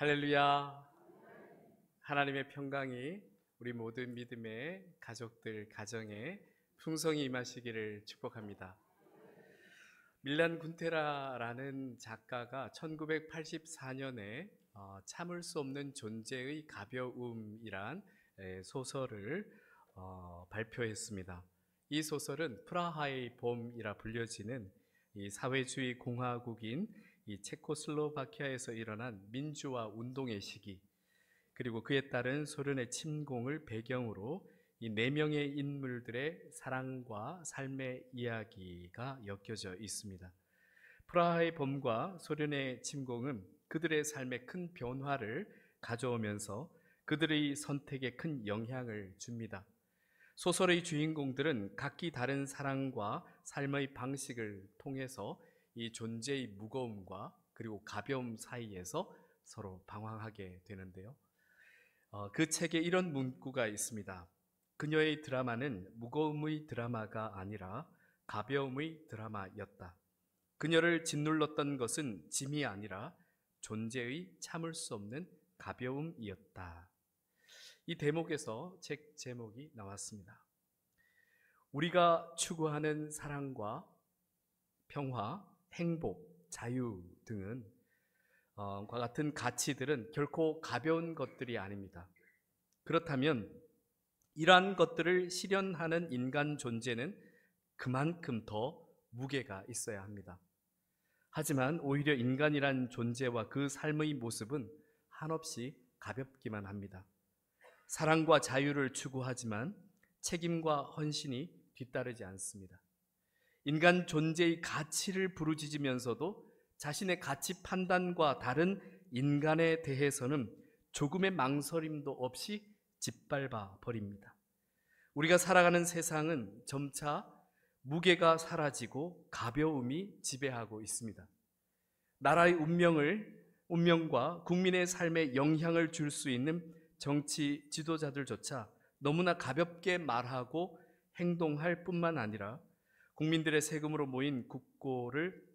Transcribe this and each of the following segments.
할렐루야. 하나님의 평강이 우리 모든 믿음의 가족들, 가정에 풍성히 임하시기를 축복합니다. 밀란 군테라라는 작가가 1984년에 참을 수 없는 존재의 가벼움이란 소설을 발표했습니다. 이 소설은 프라하의 봄이라 불려지는 이 사회주의 공화국인 이 체코슬로바키아에서 일어난 민주화 운동의 시기, 그리고 그에 따른 소련의 침공을 배경으로 이 네 명의 인물들의 사랑과 삶의 이야기가 엮여져 있습니다. 프라하의 봄과 소련의 침공은 그들의 삶에 큰 변화를 가져오면서 그들의 선택에 큰 영향을 줍니다. 소설의 주인공들은 각기 다른 사랑과 삶의 방식을 통해서 이 존재의 무거움과 그리고 가벼움 사이에서 서로 방황하게 되는데요. 그 책에 이런 문구가 있습니다. 그녀의 드라마는 무거움의 드라마가 아니라 가벼움의 드라마였다. 그녀를 짓눌렀던 것은 짐이 아니라 존재의 참을 수 없는 가벼움이었다. 이 대목에서 책 제목이 나왔습니다. 우리가 추구하는 사랑과 평화, 행복, 자유 등은 과 같은 가치들은 결코 가벼운 것들이 아닙니다. 그렇다면 이러한 것들을 실현하는 인간 존재는 그만큼 더 무게가 있어야 합니다. 하지만 오히려 인간이란 존재와 그 삶의 모습은 한없이 가볍기만 합니다. 사랑과 자유를 추구하지만 책임과 헌신이 뒤따르지 않습니다. 인간 존재의 가치를 부르짖으면서도 자신의 가치 판단과 다른 인간에 대해서는 조금의 망설임도 없이 짓밟아 버립니다. 우리가 살아가는 세상은 점차 무게가 사라지고 가벼움이 지배하고 있습니다. 나라의 운명과 국민의 삶에 영향을 줄 수 있는 정치 지도자들조차 너무나 가볍게 말하고 행동할 뿐만 아니라 국민들의 세금으로 모인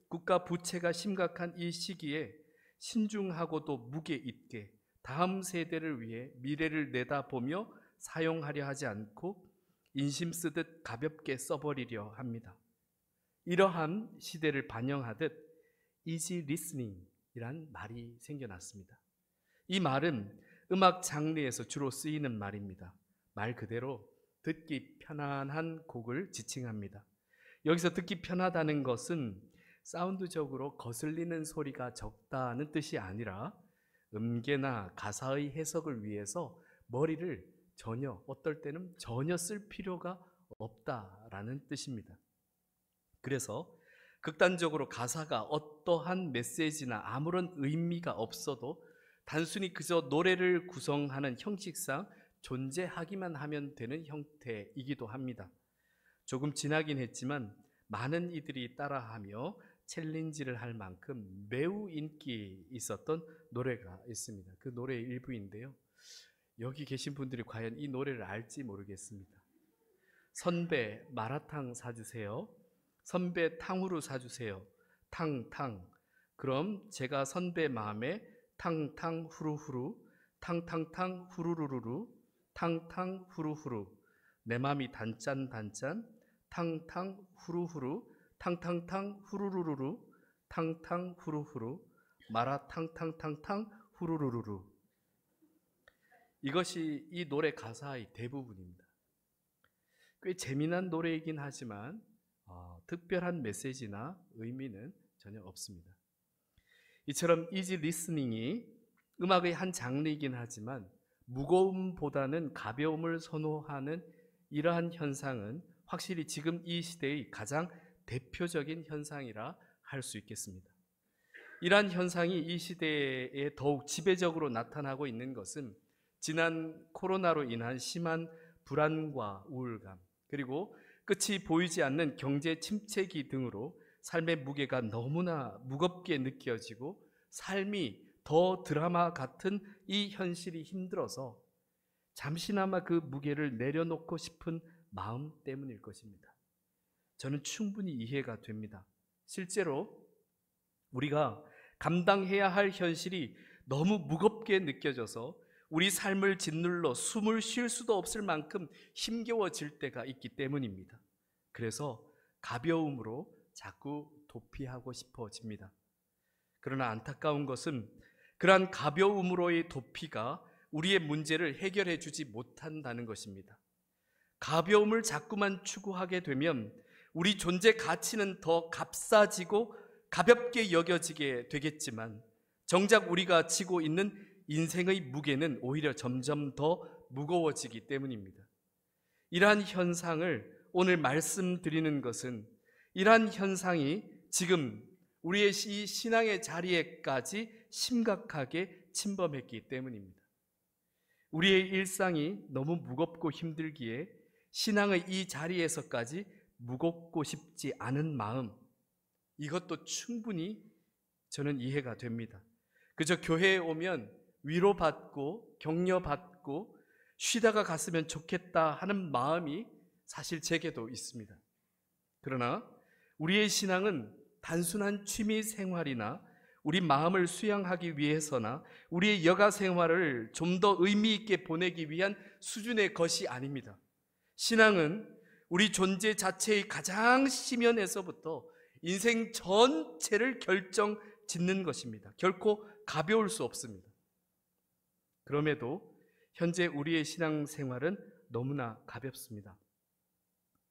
국가 부채가 심각한 이 시기에 신중하고도 무게 있게 다음 세대를 위해 미래를 내다보며 사용하려 하지 않고 인심 쓰듯 가볍게 써버리려 합니다. 이러한 시대를 반영하듯 easy listening이란 말이 생겨났습니다. 이 말은 음악 장르에서 주로 쓰이는 말입니다. 말 그대로 듣기 편안한 곡을 지칭합니다. 여기서 듣기 편하다는 것은 사운드적으로 거슬리는 소리가 적다는 뜻이 아니라 음계나 가사의 해석을 위해서 머리를 어떨 때는 전혀 쓸 필요가 없다라는 뜻입니다. 그래서 극단적으로 가사가 어떠한 메시지나 아무런 의미가 없어도 단순히 그저 노래를 구성하는 형식상 존재하기만 하면 되는 형태이기도 합니다. 조금 지나긴 했지만 많은 이들이 따라하며 챌린지를 할 만큼 매우 인기 있었던 노래가 있습니다. 그 노래의 일부인데요. 여기 계신 분들이 과연 이 노래를 알지 모르겠습니다. 선배 마라탕 사주세요. 선배 탕후루 사주세요. 탕탕. 그럼 제가 선배 마음에 탕탕 후루후루 탕탕탕 후루루루루 탕탕 후루후루 내 맘이 단짠단짠 탕탕 후루후루 탕탕탕 후루루루루 탕탕 후루후루 마라탕탕탕탕 후루루루루. 이것이 이 노래 가사의 대부분입니다. 꽤 재미난 노래이긴 하지만 특별한 메시지나 의미는 전혀 없습니다. 이처럼 이지 리스닝이 음악의 한 장르이긴 하지만 무거움보다는 가벼움을 선호하는 이러한 현상은 확실히 지금 이 시대의 가장 대표적인 현상이라 할 수 있겠습니다. 이러한 현상이 이 시대에 더욱 지배적으로 나타나고 있는 것은 지난 코로나로 인한 심한 불안과 우울감, 그리고 끝이 보이지 않는 경제 침체기 등으로 삶의 무게가 너무나 무겁게 느껴지고 삶이 더 드라마 같은 이 현실이 힘들어서 잠시나마 그 무게를 내려놓고 싶은 마음 때문일 것입니다. 저는 충분히 이해가 됩니다. 실제로 우리가 감당해야 할 현실이 너무 무겁게 느껴져서 우리 삶을 짓눌러 숨을 쉴 수도 없을 만큼 힘겨워질 때가 있기 때문입니다. 그래서 가벼움으로 자꾸 도피하고 싶어집니다. 그러나 안타까운 것은 그러한 가벼움으로의 도피가 우리의 문제를 해결해 주지 못한다는 것입니다. 가벼움을 자꾸만 추구하게 되면 우리 존재 가치는 더 값싸지고 가볍게 여겨지게 되겠지만 정작 우리가 지고 있는 인생의 무게는 오히려 점점 더 무거워지기 때문입니다. 이러한 현상을 오늘 말씀드리는 것은 이러한 현상이 지금 우리의 이 신앙의 자리에까지 심각하게 침범했기 때문입니다. 우리의 일상이 너무 무겁고 힘들기에 신앙의 이 자리에서까지 무겁고 싶지 않은 마음, 이것도 충분히 저는 이해가 됩니다. 그저 교회에 오면 위로받고 격려받고 쉬다가 갔으면 좋겠다 하는 마음이 사실 제게도 있습니다. 그러나 우리의 신앙은 단순한 취미 생활이나 우리 마음을 수양하기 위해서나 우리의 여가 생활을 좀 더 의미 있게 보내기 위한 수준의 것이 아닙니다. 신앙은 우리 존재 자체의 가장 심연에서부터 인생 전체를 결정 짓는 것입니다. 결코 가벼울 수 없습니다. 그럼에도 현재 우리의 신앙생활은 너무나 가볍습니다.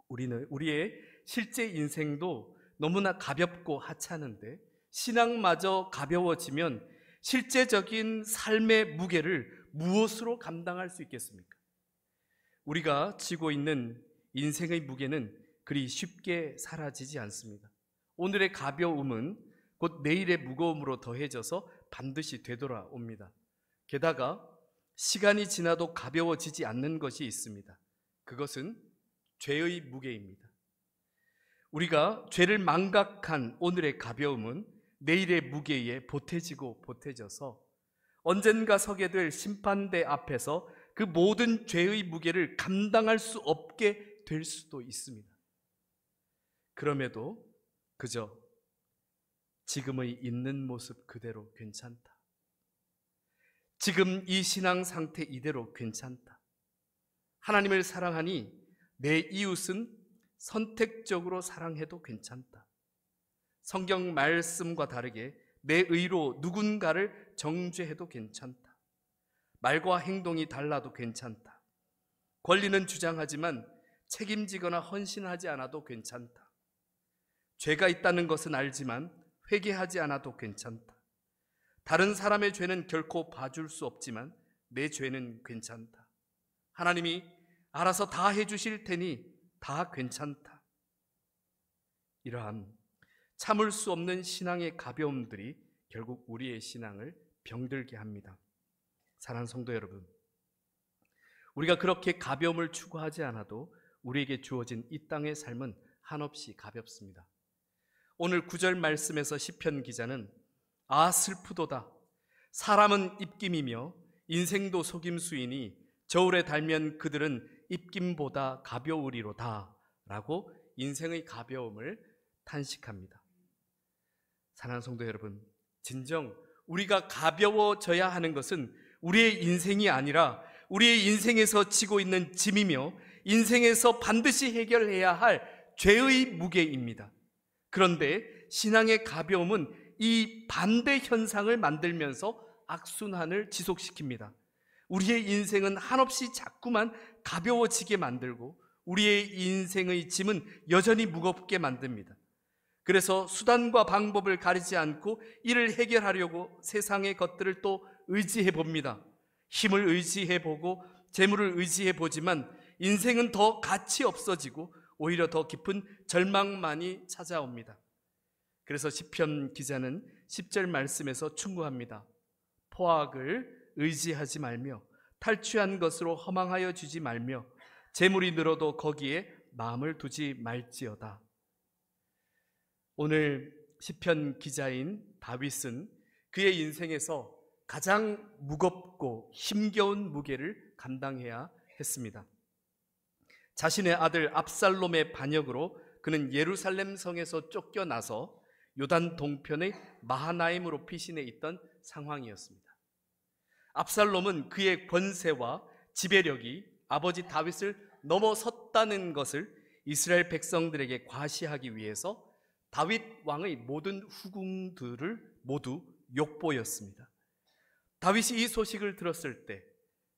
우리의 실제 인생도 너무나 가볍고 하찮은데 신앙마저 가벼워지면 실제적인 삶의 무게를 무엇으로 감당할 수 있겠습니까? 우리가 지고 있는 인생의 무게는 그리 쉽게 사라지지 않습니다. 오늘의 가벼움은 곧 내일의 무거움으로 더해져서 반드시 되돌아옵니다. 게다가 시간이 지나도 가벼워지지 않는 것이 있습니다. 그것은 죄의 무게입니다. 우리가 죄를 망각한 오늘의 가벼움은 내일의 무게에 보태지고 보태져서 언젠가 서게 될 심판대 앞에서 그 모든 죄의 무게를 감당할 수 없게 될 수도 있습니다. 그럼에도 그저 지금의 있는 모습 그대로 괜찮다. 지금 이 신앙 상태 이대로 괜찮다. 하나님을 사랑하니 내 이웃은 선택적으로 사랑해도 괜찮다. 성경 말씀과 다르게 내 의로 누군가를 정죄해도 괜찮다. 말과 행동이 달라도 괜찮다. 권리는 주장하지만 책임지거나 헌신하지 않아도 괜찮다. 죄가 있다는 것은 알지만 회개하지 않아도 괜찮다. 다른 사람의 죄는 결코 봐줄 수 없지만 내 죄는 괜찮다. 하나님이 알아서 다 해주실 테니 다 괜찮다. 이러한 참을 수 없는 신앙의 가벼움들이 결국 우리의 신앙을 병들게 합니다. 사랑하는 성도 여러분, 우리가 그렇게 가벼움을 추구하지 않아도 우리에게 주어진 이 땅의 삶은 한없이 가볍습니다. 오늘 9절 말씀에서 시편 기자는 아 슬프도다 사람은 입김이며 인생도 속임수이니 저울에 달면 그들은 입김보다 가벼우리로다 라고 인생의 가벼움을 탄식합니다. 사랑하는 성도 여러분, 진정 우리가 가벼워져야 하는 것은 우리의 인생이 아니라 우리의 인생에서 지고 있는 짐이며 인생에서 반드시 해결해야 할 죄의 무게입니다. 그런데 신앙의 가벼움은 이 반대 현상을 만들면서 악순환을 지속시킵니다. 우리의 인생은 한없이 자꾸만 가벼워지게 만들고 우리의 인생의 짐은 여전히 무겁게 만듭니다. 그래서 수단과 방법을 가리지 않고 이를 해결하려고 세상의 것들을 또 의지해 봅니다. 힘을 의지해 보고 재물을 의지해 보지만 인생은 더 가치 없어지고 오히려 더 깊은 절망만이 찾아옵니다. 그래서 시편 기자는 10절 말씀에서 충고합니다. 포악을 의지하지 말며 탈취한 것으로 허망하여 주지 말며 재물이 늘어도 거기에 마음을 두지 말지어다. 오늘 시편 기자인 다윗은 그의 인생에서 가장 무겁고 힘겨운 무게를 감당해야 했습니다. 자신의 아들 압살롬의 반역으로 그는 예루살렘 성에서 쫓겨나서 요단 동편의 마하나임으로 피신해 있던 상황이었습니다. 압살롬은 그의 권세와 지배력이 아버지 다윗을 넘어섰다는 것을 이스라엘 백성들에게 과시하기 위해서 다윗 왕의 모든 후궁들을 모두 욕보였습니다. 다윗이 이 소식을 들었을 때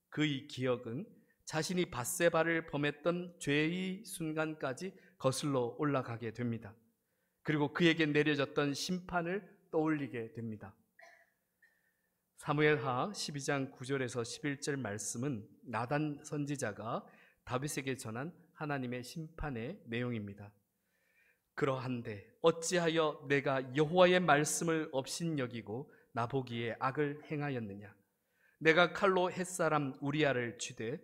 그의 기억은 자신이 밧세바를 범했던 죄의 순간까지 거슬러 올라가게 됩니다. 그리고 그에게 내려졌던 심판을 떠올리게 됩니다. 사무엘하 12장 9절에서 11절 말씀은 나단 선지자가 다윗에게 전한 하나님의 심판의 내용입니다. 그러한데 어찌하여 내가 여호와의 말씀을 업신여기고 나보기에 악을 행하였느냐? 내가 칼로 햇사람 우리아를 쥐되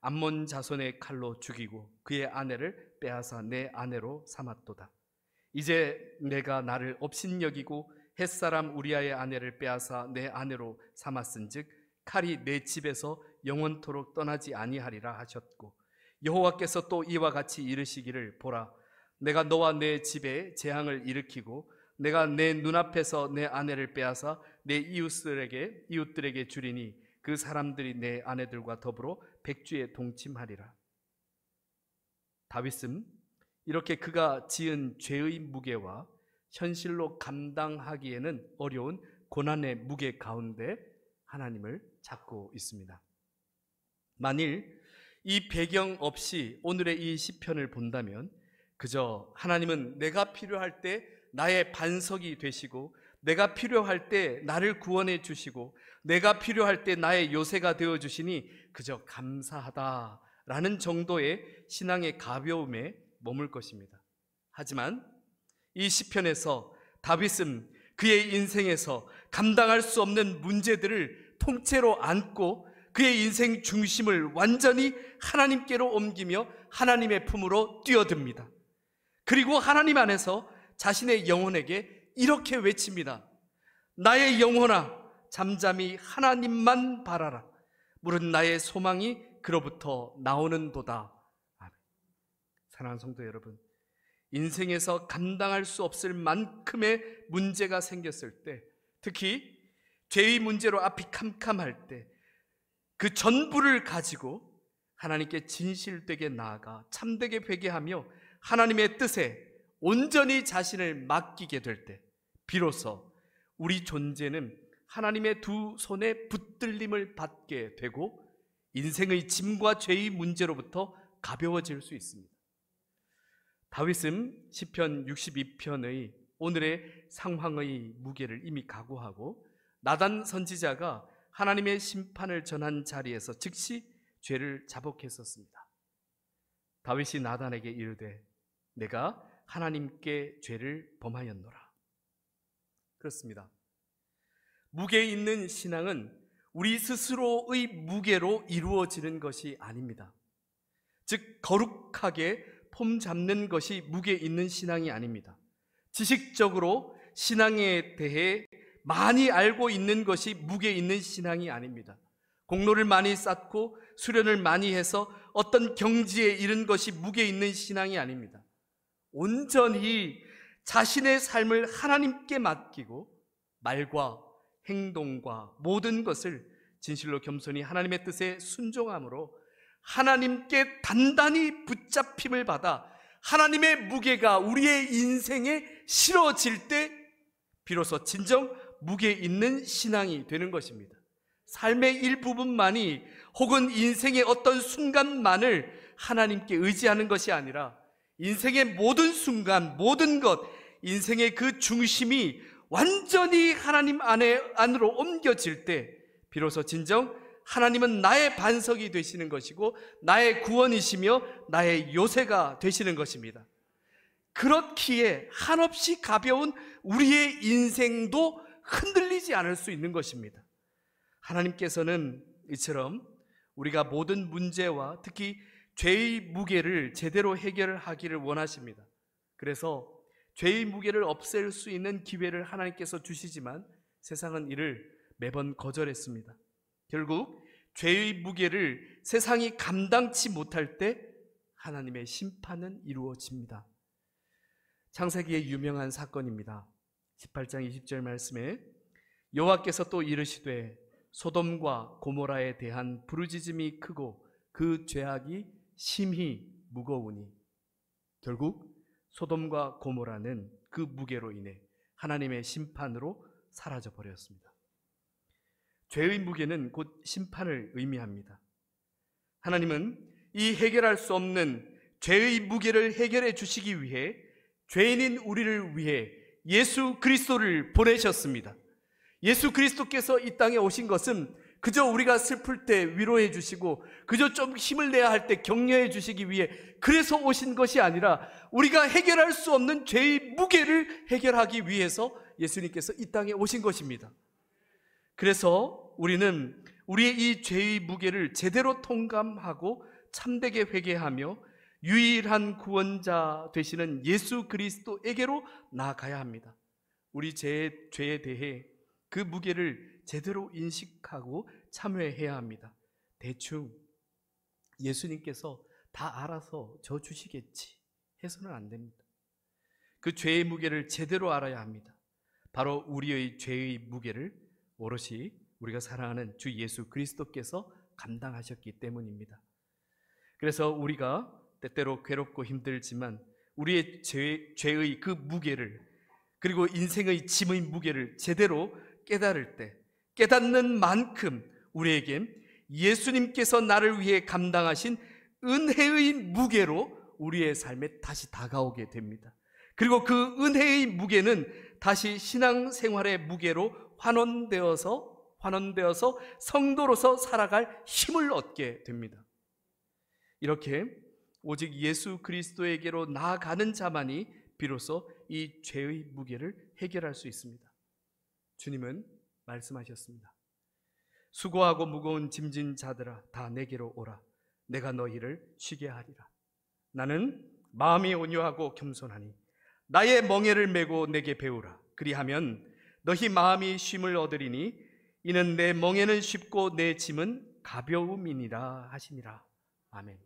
암몬 자손의 칼로 죽이고 그의 아내를 빼앗아 내 아내로 삼았도다. 이제 내가 나를 업신여기고 햇사람 우리아의 아내를 빼앗아 내 아내로 삼았은즉 칼이 내 집에서 영원토록 떠나지 아니하리라 하셨고, 여호와께서 또 이와 같이 이르시기를 보라, 내가 너와 내 집에 재앙을 일으키고 내가 내 눈앞에서 내 아내를 빼앗아 내 이웃들에게 주리니 그 사람들이 내 아내들과 더불어 백주에 동침하리라. 다윗은 이렇게 그가 지은 죄의 무게와 현실로 감당하기에는 어려운 고난의 무게 가운데 하나님을 찾고 있습니다. 만일 이 배경 없이 오늘의 이 시편을 본다면 그저 하나님은 내가 필요할 때 나의 반석이 되시고, 내가 필요할 때 나를 구원해 주시고, 내가 필요할 때 나의 요새가 되어 주시니 그저 감사하다라는 정도의 신앙의 가벼움에 머물 것입니다. 하지만 이 시편에서 다윗은 그의 인생에서 감당할 수 없는 문제들을 통째로 안고 그의 인생 중심을 완전히 하나님께로 옮기며 하나님의 품으로 뛰어듭니다. 그리고 하나님 안에서 자신의 영혼에게 이렇게 외칩니다. 나의 영혼아, 잠잠히 하나님만 바라라. 물은 나의 소망이 그로부터 나오는도다. 아멘. 사랑하는 성도 여러분, 인생에서 감당할 수 없을 만큼의 문제가 생겼을 때, 특히 죄의 문제로 앞이 캄캄할 때, 그 전부를 가지고 하나님께 진실되게 나아가 참되게 회개하며 하나님의 뜻에 온전히 자신을 맡기게 될 때 비로소 우리 존재는 하나님의 두 손에 붙들림을 받게 되고 인생의 짐과 죄의 문제로부터 가벼워질 수 있습니다. 다윗은 시편 62편의 오늘의 상황의 무게를 이미 각오하고 나단 선지자가 하나님의 심판을 전한 자리에서 즉시 죄를 자복했었습니다. 다윗이 나단에게 이르되 내가 하나님께 죄를 범하였노라. 그렇습니다. 무게 있는 신앙은 우리 스스로의 무게로 이루어지는 것이 아닙니다. 즉 거룩하게 폼 잡는 것이 무게 있는 신앙이 아닙니다. 지식적으로 신앙에 대해 많이 알고 있는 것이 무게 있는 신앙이 아닙니다. 공로를 많이 쌓고 수련을 많이 해서 어떤 경지에 이른 것이 무게 있는 신앙이 아닙니다. 온전히 자신의 삶을 하나님께 맡기고 말과 행동과 모든 것을 진실로 겸손히 하나님의 뜻에 순종함으로 하나님께 단단히 붙잡힘을 받아 하나님의 무게가 우리의 인생에 실어질 때 비로소 진정 무게 있는 신앙이 되는 것입니다. 삶의 일부분만이 혹은 인생의 어떤 순간만을 하나님께 의지하는 것이 아니라 인생의 모든 순간, 모든 것, 인생의 그 중심이 완전히 하나님 안으로 옮겨질 때 비로소 진정 하나님은 나의 반석이 되시는 것이고 나의 구원이시며 나의 요새가 되시는 것입니다. 그렇기에 한없이 가벼운 우리의 인생도 흔들리지 않을 수 있는 것입니다. 하나님께서는 이처럼 우리가 모든 문제와 특히 죄의 무게를 제대로 해결하기를 원하십니다. 그래서 죄의 무게를 없앨 수 있는 기회를 하나님께서 주시지만 세상은 이를 매번 거절했습니다. 결국 죄의 무게를 세상이 감당치 못할 때 하나님의 심판은 이루어집니다. 창세기의 유명한 사건입니다. 18장 20절 말씀에 여호와께서 또 이르시되 소돔과 고모라에 대한 부르짖음이 크고 그 죄악이 심히 무거우니 결국 소돔과 고모라는 그 무게로 인해 하나님의 심판으로 사라져 버렸습니다. 죄의 무게는 곧 심판을 의미합니다. 하나님은 이 해결할 수 없는 죄의 무게를 해결해 주시기 위해 죄인인 우리를 위해 예수 그리스도를 보내셨습니다. 예수 그리스도께서 이 땅에 오신 것은 그저 우리가 슬플 때 위로해 주시고 그저 좀 힘을 내야 할 때 격려해 주시기 위해 그래서 오신 것이 아니라 우리가 해결할 수 없는 죄의 무게를 해결하기 위해서 예수님께서 이 땅에 오신 것입니다. 그래서 우리는 우리의 이 죄의 무게를 제대로 통감하고 참되게 회개하며 유일한 구원자 되시는 예수 그리스도에게로 나아가야 합니다. 우리 죄에 대해 그 무게를 제대로 인식하고 참회해야 합니다. 대충 예수님께서 다 알아서 져 주시겠지 해서는 안 됩니다. 그 죄의 무게를 제대로 알아야 합니다. 바로 우리의 죄의 무게를 오롯이 우리가 사랑하는 주 예수 그리스도께서 감당하셨기 때문입니다. 그래서 우리가 때때로 괴롭고 힘들지만 우리의 죄의 그 무게를, 그리고 인생의 짐의 무게를 제대로 깨달을 때, 깨닫는 만큼 우리에겐 예수님께서 나를 위해 감당하신 은혜의 무게로 우리의 삶에 다시 다가오게 됩니다. 그리고 그 은혜의 무게는 다시 신앙생활의 무게로 환원되어서 성도로서 살아갈 힘을 얻게 됩니다. 이렇게 오직 예수 그리스도에게로 나아가는 자만이 비로소 이 죄의 무게를 해결할 수 있습니다. 주님은 말씀하셨습니다. 수고하고 무거운 짐진 자들아 다 내게로 오라. 내가 너희를 쉬게 하리라. 나는 마음이 온유하고 겸손하니 나의 멍에를 메고 내게 배우라. 그리하면 너희 마음이 쉼을 얻으리니 이는 내 멍에는 쉽고 내 짐은 가벼움이니라 하시니라. 아멘.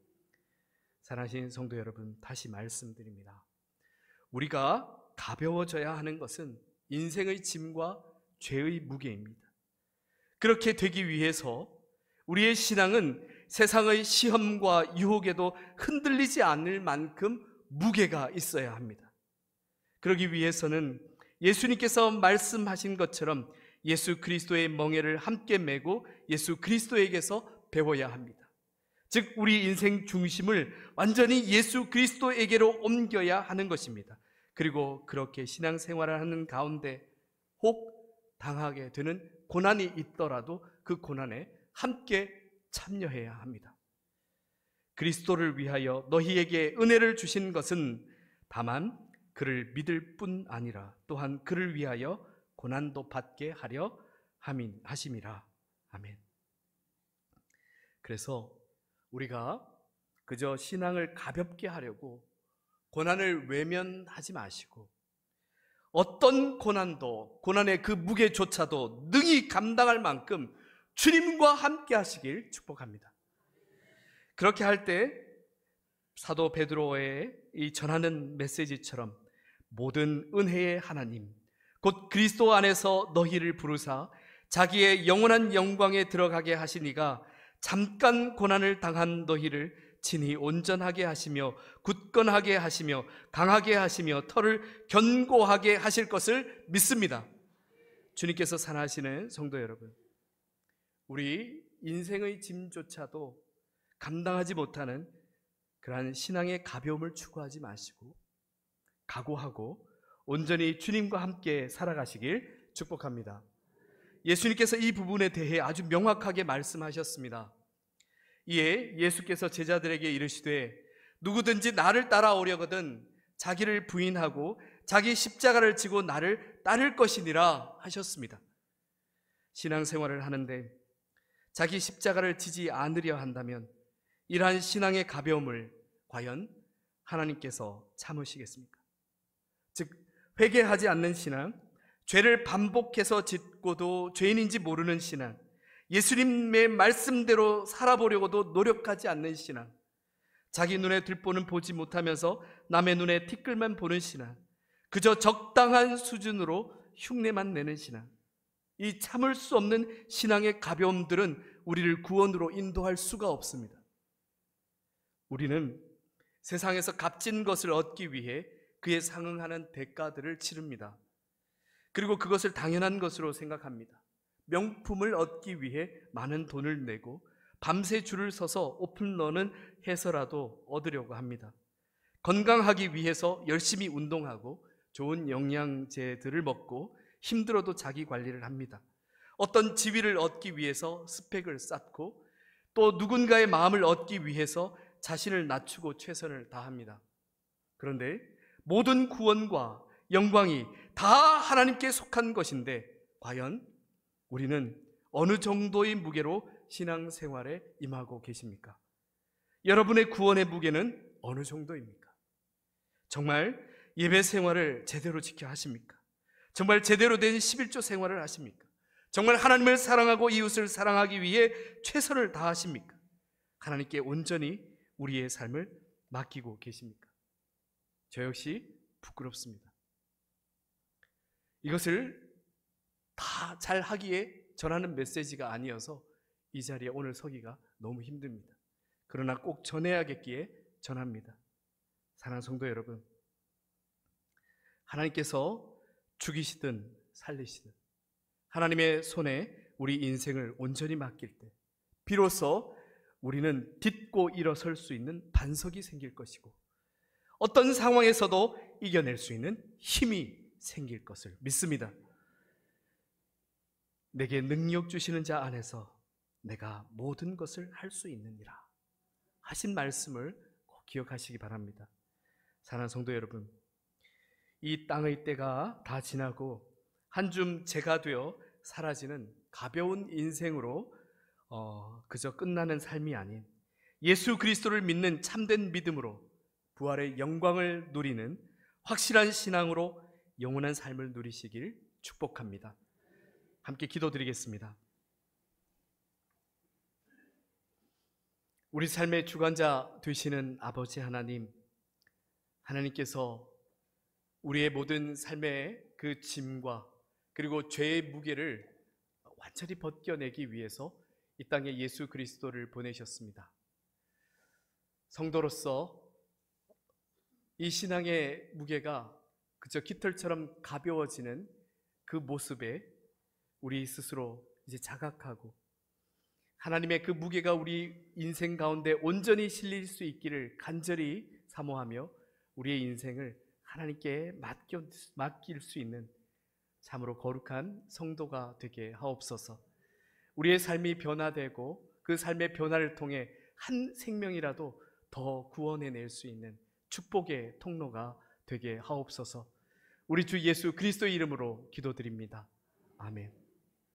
사랑하신 성도 여러분, 다시 말씀드립니다. 우리가 가벼워져야 하는 것은 인생의 짐과 죄의 무게입니다. 그렇게 되기 위해서 우리의 신앙은 세상의 시험과 유혹에도 흔들리지 않을 만큼 무게가 있어야 합니다. 그러기 위해서는 예수님께서 말씀하신 것처럼 예수 그리스도의 멍에를 함께 메고 예수 그리스도에게서 배워야 합니다. 즉 우리 인생 중심을 완전히 예수 그리스도에게로 옮겨야 하는 것입니다. 그리고 그렇게 신앙생활을 하는 가운데 혹 당하게 되는 고난이 있더라도 그 고난에 함께 참여해야 합니다. 그리스도를 위하여 너희에게 은혜를 주신 것은 다만 그를 믿을 뿐 아니라 또한 그를 위하여 고난도 받게 하려 하심이라. 아멘. 그래서 우리가 그저 신앙을 가볍게 하려고 고난을 외면하지 마시고 어떤 고난도, 고난의 그 무게조차도 능히 감당할 만큼 주님과 함께 하시길 축복합니다. 그렇게 할 때 사도 베드로의 이 전하는 메시지처럼 모든 은혜의 하나님 곧 그리스도 안에서 너희를 부르사 자기의 영원한 영광에 들어가게 하시니가 잠깐 고난을 당한 너희를 친히 온전하게 하시며 굳건하게 하시며 강하게 하시며 털을 견고하게 하실 것을 믿습니다. 주님께서 사랑하시는 성도 여러분, 우리 인생의 짐조차도 감당하지 못하는 그러한 신앙의 가벼움을 추구하지 마시고 각오하고 온전히 주님과 함께 살아가시길 축복합니다. 예수님께서 이 부분에 대해 아주 명확하게 말씀하셨습니다. 이에 예수께서 제자들에게 이르시되 누구든지 나를 따라오려거든 자기를 부인하고 자기 십자가를 지고 나를 따를 것이니라 하셨습니다. 신앙생활을 하는데 자기 십자가를 지지 않으려 한다면 이러한 신앙의 가벼움을 과연 하나님께서 참으시겠습니까? 즉 회개하지 않는 신앙, 죄를 반복해서 짓고도 죄인인지 모르는 신앙, 예수님의 말씀대로 살아보려고도 노력하지 않는 신앙, 자기 눈에 들보는 보지 못하면서 남의 눈에 티끌만 보는 신앙, 그저 적당한 수준으로 흉내만 내는 신앙, 이 참을 수 없는 신앙의 가벼움들은 우리를 구원으로 인도할 수가 없습니다. 우리는 세상에서 값진 것을 얻기 위해 그에 상응하는 대가들을 치릅니다. 그리고 그것을 당연한 것으로 생각합니다. 명품을 얻기 위해 많은 돈을 내고 밤새 줄을 서서 오픈런을 해서라도 얻으려고 합니다. 건강하기 위해서 열심히 운동하고 좋은 영양제들을 먹고 힘들어도 자기 관리를 합니다. 어떤 지위를 얻기 위해서 스펙을 쌓고 또 누군가의 마음을 얻기 위해서 자신을 낮추고 최선을 다합니다. 그런데 모든 구원과 영광이 다 하나님께 속한 것인데 과연 우리는 어느 정도의 무게로 신앙생활에 임하고 계십니까? 여러분의 구원의 무게는 어느 정도입니까? 정말 예배 생활을 제대로 지켜 하십니까? 정말 제대로 된 11조 생활을 하십니까? 정말 하나님을 사랑하고 이웃을 사랑하기 위해 최선을 다하십니까? 하나님께 온전히 우리의 삶을 맡기고 계십니까? 저 역시 부끄럽습니다. 이것을 다 잘하기에 전하는 메시지가 아니어서 이 자리에 오늘 서기가 너무 힘듭니다. 그러나 꼭 전해야겠기에 전합니다. 사랑하는 성도 여러분, 하나님께서 죽이시든 살리시든 하나님의 손에 우리 인생을 온전히 맡길 때 비로소 우리는 딛고 일어설 수 있는 반석이 생길 것이고 어떤 상황에서도 이겨낼 수 있는 힘이 생길 것을 믿습니다. 내게 능력 주시는 자 안에서 내가 모든 것을 할 수 있느니라 하신 말씀을 꼭 기억하시기 바랍니다. 사랑하는 성도 여러분, 이 땅의 때가 다 지나고 한 줌 재가 되어 사라지는 가벼운 인생으로 그저 끝나는 삶이 아닌 예수 그리스도를 믿는 참된 믿음으로 부활의 영광을 누리는 확실한 신앙으로 영원한 삶을 누리시길 축복합니다. 함께 기도드리겠습니다. 우리 삶의 주관자 되시는 아버지 하나님, 하나님께서 우리의 모든 삶의 그 짐과 그리고 죄의 무게를 완전히 벗겨내기 위해서 이 땅에 예수 그리스도를 보내셨습니다. 성도로서 이 신앙의 무게가 그저 깃털처럼 가벼워지는 그 모습에 우리 스스로 이제 자각하고 하나님의 그 무게가 우리 인생 가운데 온전히 실릴 수 있기를 간절히 사모하며 우리의 인생을 하나님께 맡길 수 있는 참으로 거룩한 성도가 되게 하옵소서. 우리의 삶이 변화되고 그 삶의 변화를 통해 한 생명이라도 더 구원해낼 수 있는 축복의 통로가 되게 하옵소서. 우리 주 예수 그리스도의 이름으로 기도드립니다. 아멘.